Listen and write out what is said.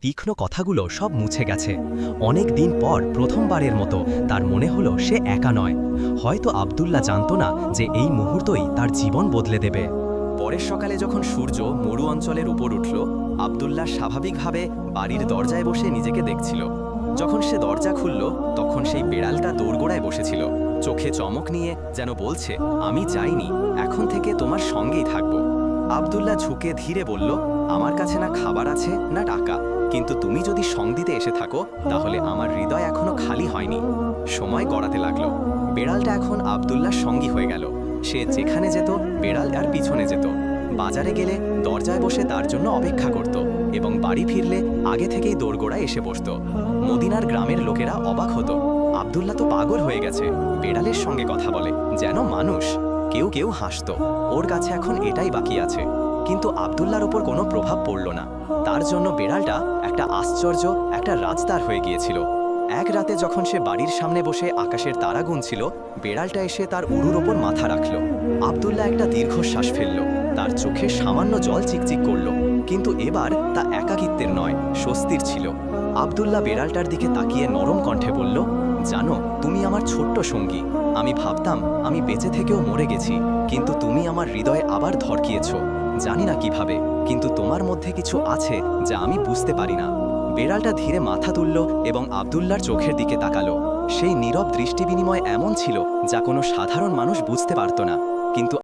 তীক্ষ্ণ কথাগুলো সব মুছে গেছে। অনেক দিন পর প্রথমবারের মতো তার মনে হলো সে একা নয়। হয়তো আব্দুল্লাহ জানত না যে এই মুহূর্তই তার জীবন বদলে দেবে। পরের সকালে যখন সূর্য মরু অঞ্চলের উপর উঠল, আব্দুল্লাহ স্বাভাবিকভাবে বাড়ির দরজায় বসে নিজেকে দেখছিল। যখন সে দরজা খুলল, তখন সেই বেড়ালটা দোরগোড়ায় বসেছিল, চোখে চমক নিয়ে, যেন বলছে, আমি যাইনি, এখন থেকে তোমার সঙ্গেই থাকব। আব্দুল্লাহ ঝুঁকে ধীরে বলল, আমার কাছে না খাবার আছে না টাকা, কিন্তু তুমি যদি সঙ্গ দিতে এসে থাকো তাহলে আমার হৃদয় এখনো খালি হয়নি। সময় গড়াতে লাগলো। বেড়ালটা এখন আব্দুল্লাহর সঙ্গী হয়ে গেল। সে যেখানে যেত বেড়াল আর পিছনে যেত। বাজারে গেলে দরজায় বসে তার জন্য অপেক্ষা করত এবং বাড়ি ফিরলে আগে থেকেই দোরগোড়ায় এসে বসত। মদিনার গ্রামের লোকেরা অবাক হতো, আব্দুল্লাহ তো পাগল হয়ে গেছে, বেড়ালের সঙ্গে কথা বলে যেন মানুষ। কেউ কেউ হাসত, ওর কাছে এখন এটাই বাকি আছে। কিন্তু আব্দুল্লাহর ওপর কোনো প্রভাব পড়ল না। তার জন্য বেড়ালটা একটা আশ্চর্য, একটা রাজদার হয়ে গিয়েছিল। এক রাতে যখন সে বাড়ির সামনে বসে আকাশের তারা গুনছিল, বেড়ালটা এসে তার উড়ুর ওপর মাথা রাখল। আব্দুল্লাহ একটা দীর্ঘশ্বাস ফেলল। তার চোখে সামান্য জল চিকচিক করল, কিন্তু এবার তা একাকিত্বের নয়, স্বস্তির ছিল। আব্দুল্লাহ বেড়ালটার দিকে তাকিয়ে নরম কণ্ঠে বলল, জানো, তুমি আমার ছোট্ট সঙ্গী। আমি ভাবতাম আমি বেঁচে থেকেও মরে গেছি, কিন্তু তুমি আমার হৃদয়ে আবার ধড়কিয়েছ। জানি না কিভাবে, কিন্তু তোমার মধ্যে কিছু আছে যা আমি বুঝতে পারি না। বেড়ালটা ধীরে মাথা তুলল এবং আব্দুল্লাহর চোখের দিকে তাকালো। সেই নীরব দৃষ্টি বিনিময় এমন ছিল যা কোনো সাধারণ মানুষ বুঝতে পারত না, কিন্তু